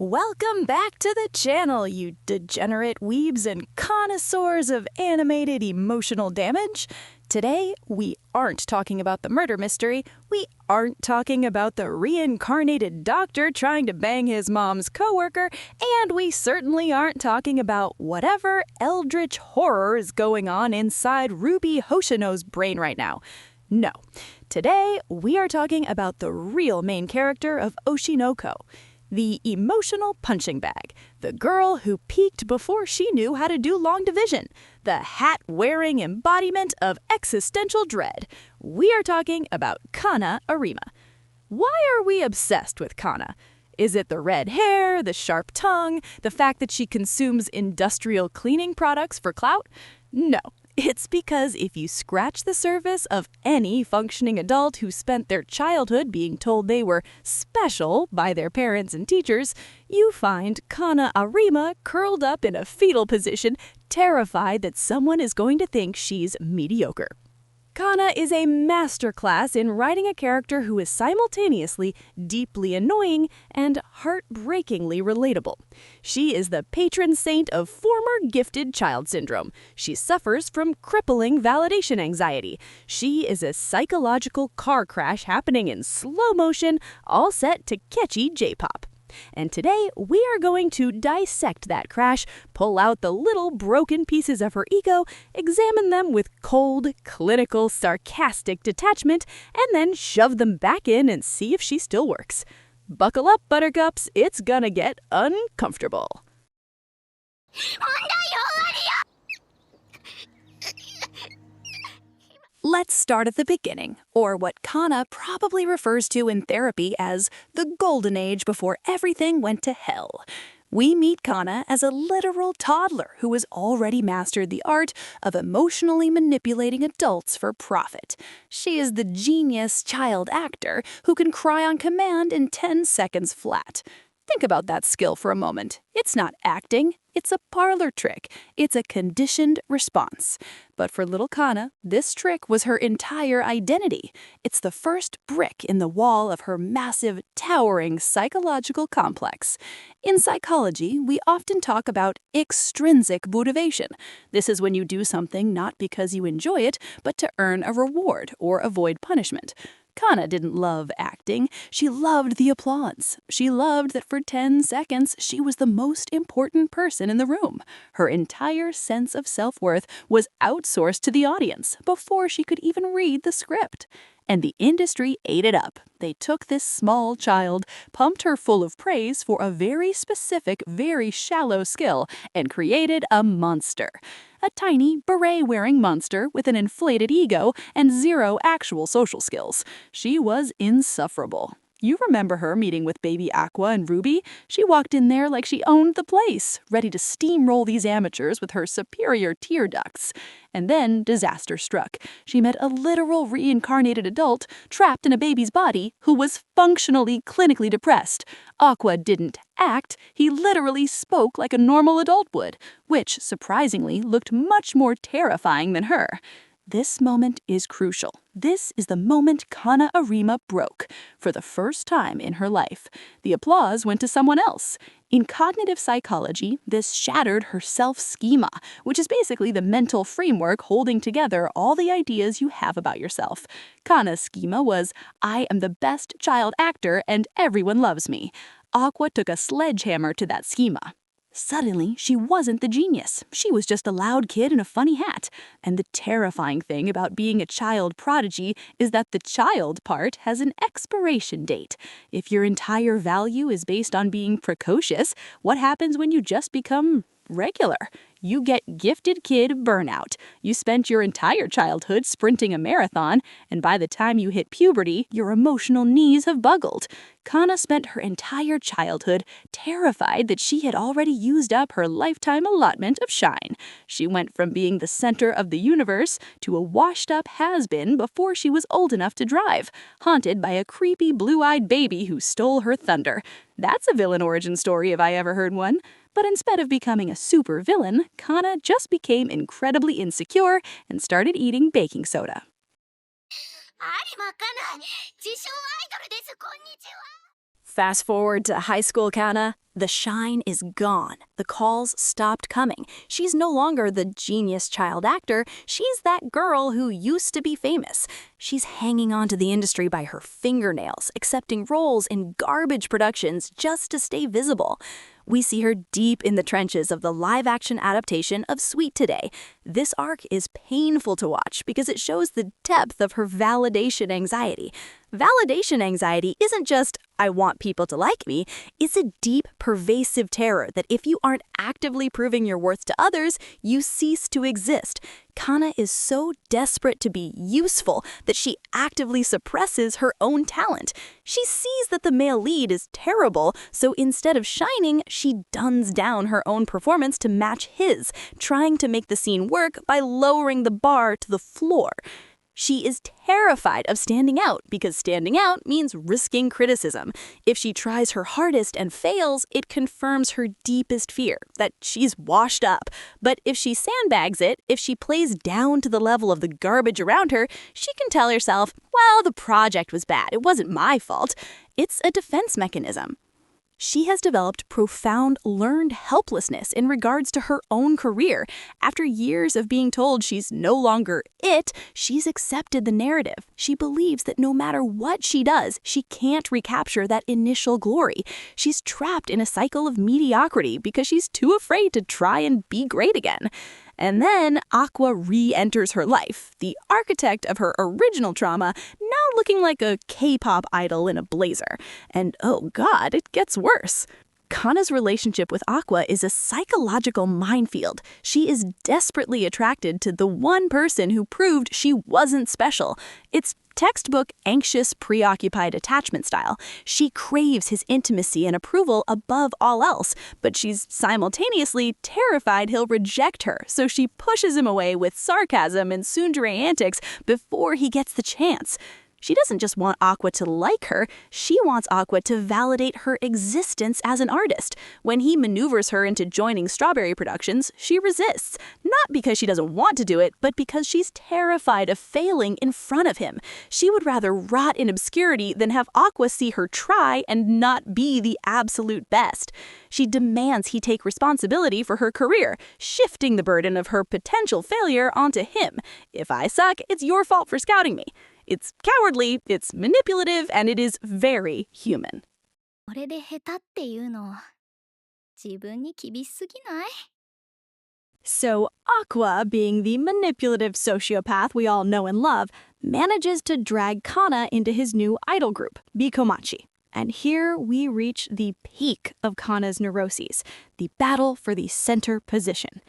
Welcome back to the channel, you degenerate weebs and connoisseurs of animated emotional damage. Today, we aren't talking about the murder mystery, we aren't talking about the reincarnated doctor trying to bang his mom's coworker, and we certainly aren't talking about whatever eldritch horror is going on inside Ruby Hoshino's brain right now. No. Today, we are talking about the real main character of Oshi no Ko. The emotional punching bag, the girl who peaked before she knew how to do long division, the hat-wearing embodiment of existential dread. We are talking about Kana Arima. Why are we obsessed with Kana? Is it the red hair, the sharp tongue, the fact that she consumes industrial cleaning products for clout? No. It's because if you scratch the surface of any functioning adult who spent their childhood being told they were special by their parents and teachers, you find Kana Arima curled up in a fetal position, terrified that someone is going to think she's mediocre. Kana is a masterclass in writing a character who is simultaneously deeply annoying and heartbreakingly relatable. She is the patron saint of former gifted child syndrome. She suffers from crippling validation anxiety. She is a psychological car crash happening in slow motion, all set to catchy J-pop. And today, we are going to dissect that crash, pull out the little broken pieces of her ego, examine them with cold, clinical, sarcastic detachment, and then shove them back in and see if she still works. Buckle up, buttercups, it's gonna get uncomfortable. Let's start at the beginning, or what Kana probably refers to in therapy as the golden age before everything went to hell. We meet Kana as a literal toddler who has already mastered the art of emotionally manipulating adults for profit. She is the genius child actor who can cry on command in 10 seconds flat. Think about that skill for a moment. It's not acting, it's a parlor trick. It's a conditioned response. But for little Kana, this trick was her entire identity. It's the first brick in the wall of her massive, towering psychological complex. In psychology, we often talk about extrinsic motivation. This is when you do something not because you enjoy it, but to earn a reward or avoid punishment. Kana didn't love acting. She loved the applause. She loved that for 10 seconds, she was the most important person in the room. Her entire sense of self-worth was outsourced to the audience before she could even read the script. And the industry ate it up. They took this small child, pumped her full of praise for a very specific, very shallow skill, and created a monster. A tiny, beret-wearing monster with an inflated ego and zero actual social skills. She was insufferable. You remember her meeting with baby Aqua and Ruby? She walked in there like she owned the place, ready to steamroll these amateurs with her superior tear ducts. And then disaster struck. She met a literal reincarnated adult trapped in a baby's body who was functionally clinically depressed. Aqua didn't act, he literally spoke like a normal adult would, which, surprisingly, looked much more terrifying than her. This moment is crucial. This is the moment Kana Arima broke, for the first time in her life. The applause went to someone else. In cognitive psychology, this shattered her self-schema, which is basically the mental framework holding together all the ideas you have about yourself. Kana's schema was, I am the best child actor and everyone loves me. Aqua took a sledgehammer to that schema. Suddenly, she wasn't the genius. She was just a loud kid in a funny hat. And the terrifying thing about being a child prodigy is that the child part has an expiration date. If your entire value is based on being precocious, what happens when you just become regular? You get gifted kid burnout. You spent your entire childhood sprinting a marathon, and by the time you hit puberty, your emotional knees have buckled. Kana spent her entire childhood terrified that she had already used up her lifetime allotment of shine. She went from being the center of the universe to a washed-up has-been before she was old enough to drive, haunted by a creepy blue-eyed baby who stole her thunder. That's a villain origin story if I ever heard one. But instead of becoming a super villain, Kana just became incredibly insecure and started eating baking soda. Fast forward to high school Kana. The shine is gone. The calls stopped coming. She's no longer the genius child actor. She's that girl who used to be famous. She's hanging on to the industry by her fingernails, accepting roles in garbage productions just to stay visible. We see her deep in the trenches of the live-action adaptation of Sweet Today. This arc is painful to watch because it shows the depth of her validation anxiety. Validation anxiety isn't just, I want people to like me. It's a deep, pervasive terror that if you aren't actively proving your worth to others, you cease to exist. Kana is so desperate to be useful that she actively suppresses her own talent. She sees that the male lead is terrible, so instead of shining, she dumbs down her own performance to match his, trying to make the scene work by lowering the bar to the floor. She is terrified of standing out because standing out means risking criticism. If she tries her hardest and fails, it confirms her deepest fear, that she's washed up. But if she sandbags it, if she plays down to the level of the garbage around her, she can tell herself, well, the project was bad. It wasn't my fault. It's a defense mechanism. She has developed profound learned helplessness in regards to her own career. After years of being told she's no longer it, she's accepted the narrative. She believes that no matter what she does, she can't recapture that initial glory. She's trapped in a cycle of mediocrity because she's too afraid to try and be great again. And then Aqua re-enters her life, the architect of her original trauma, now looking like a K-pop idol in a blazer. And oh god, it gets worse. Kana's relationship with Aqua is a psychological minefield. She is desperately attracted to the one person who proved she wasn't special. It's textbook anxious, preoccupied attachment style. She craves his intimacy and approval above all else, but she's simultaneously terrified he'll reject her, so she pushes him away with sarcasm and tsundere antics before he gets the chance. She doesn't just want Aqua to like her, she wants Aqua to validate her existence as an artist. When he maneuvers her into joining Strawberry Productions, she resists. Not because she doesn't want to do it, but because she's terrified of failing in front of him. She would rather rot in obscurity than have Aqua see her try and not be the absolute best. She demands he take responsibility for her career, shifting the burden of her potential failure onto him. If I suck, it's your fault for scouting me. It's cowardly, it's manipulative, and it is very human. これで下手っていうの、自分に厳しすぎない？ So Aqua, being the manipulative sociopath we all know and love, manages to drag Kana into his new idol group, B-Komachi. And here we reach the peak of Kana's neuroses, the battle for the center position.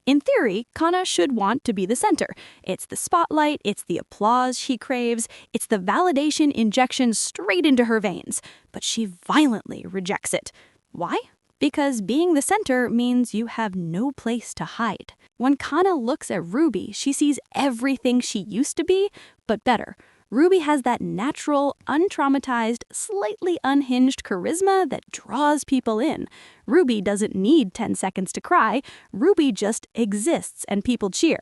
In theory, Kana should want to be the center. It's the spotlight, it's the applause she craves, it's the validation injection straight into her veins. But she violently rejects it. Why? Because being the center means you have no place to hide. When Kana looks at Ruby, she sees everything she used to be, but better. Ruby has that natural, untraumatized, slightly unhinged charisma that draws people in. Ruby doesn't need 10 seconds to cry. Ruby just exists and people cheer.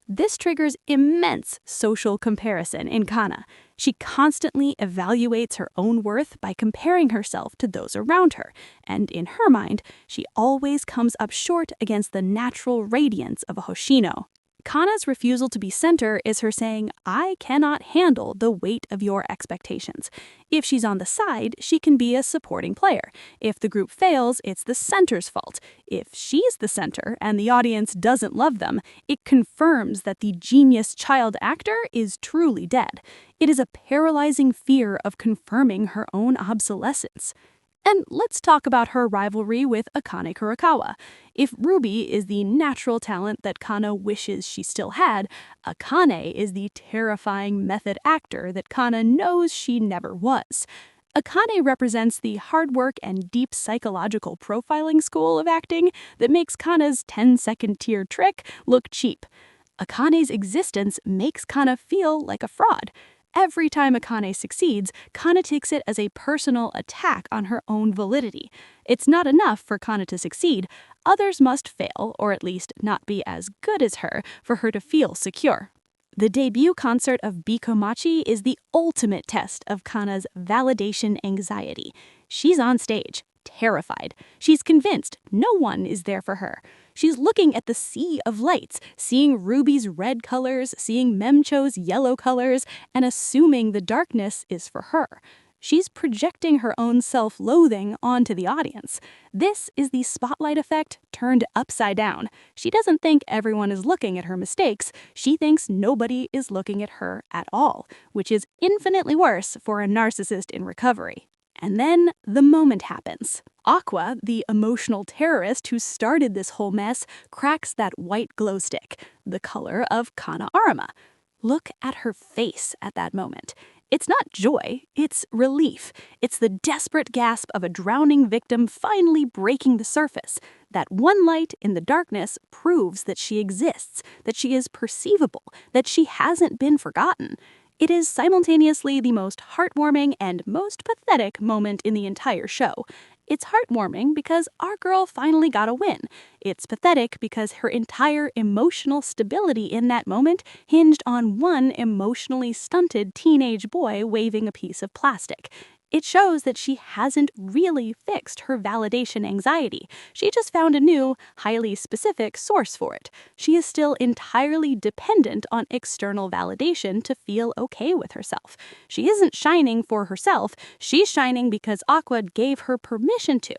This triggers immense social comparison in Kana. She constantly evaluates her own worth by comparing herself to those around her. And in her mind, she always comes up short against the natural radiance of a Hoshino. Kana's refusal to be center is her saying, I cannot handle the weight of your expectations. If she's on the side, she can be a supporting player. If the group fails, it's the center's fault. If she's the center and the audience doesn't love them, it confirms that the genius child actor is truly dead. It is a paralyzing fear of confirming her own obsolescence. And let's talk about her rivalry with Akane Kurakawa. If Ruby is the natural talent that Kana wishes she still had, Akane is the terrifying method actor that Kana knows she never was. Akane represents the hard work and deep psychological profiling school of acting that makes Kana's 10-second tier trick look cheap. Akane's existence makes Kana feel like a fraud. Every time Akane succeeds, Kana takes it as a personal attack on her own validity. It's not enough for Kana to succeed. Others must fail, or at least not be as good as her, for her to feel secure. The debut concert of B-Komachi is the ultimate test of Kana's validation anxiety. She's on stage, terrified. She's convinced no one is there for her. She's looking at the sea of lights, seeing Ruby's red colors, seeing Memcho's yellow colors, and assuming the darkness is for her. She's projecting her own self-loathing onto the audience. This is the spotlight effect turned upside down. She doesn't think everyone is looking at her mistakes. She thinks nobody is looking at her at all, which is infinitely worse for a narcissist in recovery. And then the moment happens. Aqua, the emotional terrorist who started this whole mess, cracks that white glow stick, the color of Kana Arima. Look at her face at that moment. It's not joy, it's relief. It's the desperate gasp of a drowning victim finally breaking the surface. That one light in the darkness proves that she exists, that she is perceivable, that she hasn't been forgotten. It is simultaneously the most heartwarming and most pathetic moment in the entire show. It's heartwarming because our girl finally got a win. It's pathetic because her entire emotional stability in that moment hinged on one emotionally stunted teenage boy waving a piece of plastic. It shows that she hasn't really fixed her validation anxiety. She just found a new, highly specific source for it. She is still entirely dependent on external validation to feel okay with herself. She isn't shining for herself, she's shining because Aqua gave her permission to.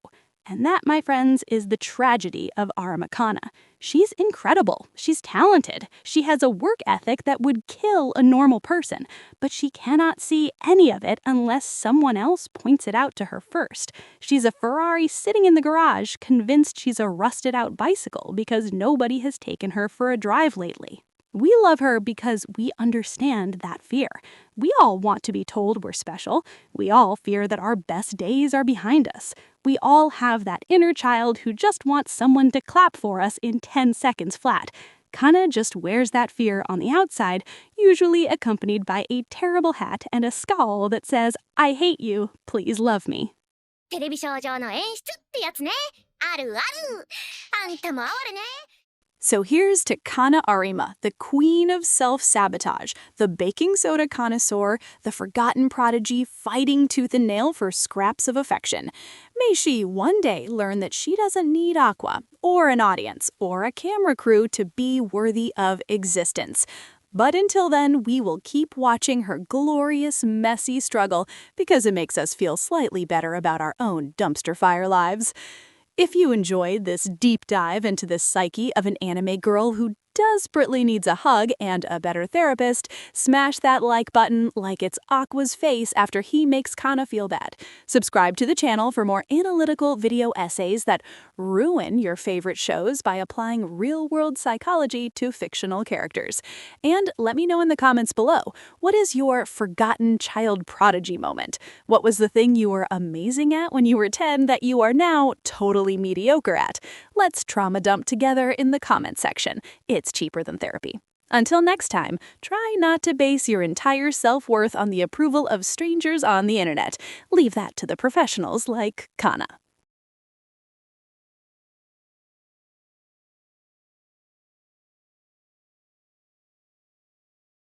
And that, my friends, is the tragedy of Arima Kana. She's incredible, she's talented, she has a work ethic that would kill a normal person, but she cannot see any of it unless someone else points it out to her first. She's a Ferrari sitting in the garage, convinced she's a rusted-out bicycle because nobody has taken her for a drive lately. We love her because we understand that fear. We all want to be told we're special. We all fear that our best days are behind us. We all have that inner child who just wants someone to clap for us in 10 seconds flat. Kana just wears that fear on the outside, usually accompanied by a terrible hat and a scowl that says, "I hate you, please love me." テレビショー上の演出ってやつね。あるある。あんたも哀れね。 So here's to Kana Arima, the queen of self-sabotage, the baking soda connoisseur, the forgotten prodigy fighting tooth and nail for scraps of affection. May she one day learn that she doesn't need Aqua, or an audience, or a camera crew to be worthy of existence. But until then, we will keep watching her glorious, messy struggle because it makes us feel slightly better about our own dumpster fire lives. If you enjoyed this deep dive into the psyche of an anime girl who desperately needs a hug and a better therapist, smash that like button like it's Aqua's face after he makes Kana feel bad. Subscribe to the channel for more analytical video essays that ruin your favorite shows by applying real-world psychology to fictional characters. And let me know in the comments below, what is your forgotten child prodigy moment? What was the thing you were amazing at when you were 10 that you are now totally mediocre at? Let's trauma dump together in the comment section. It's cheaper than therapy. Until next time, try not to base your entire self-worth on the approval of strangers on the internet. Leave that to the professionals like Kana.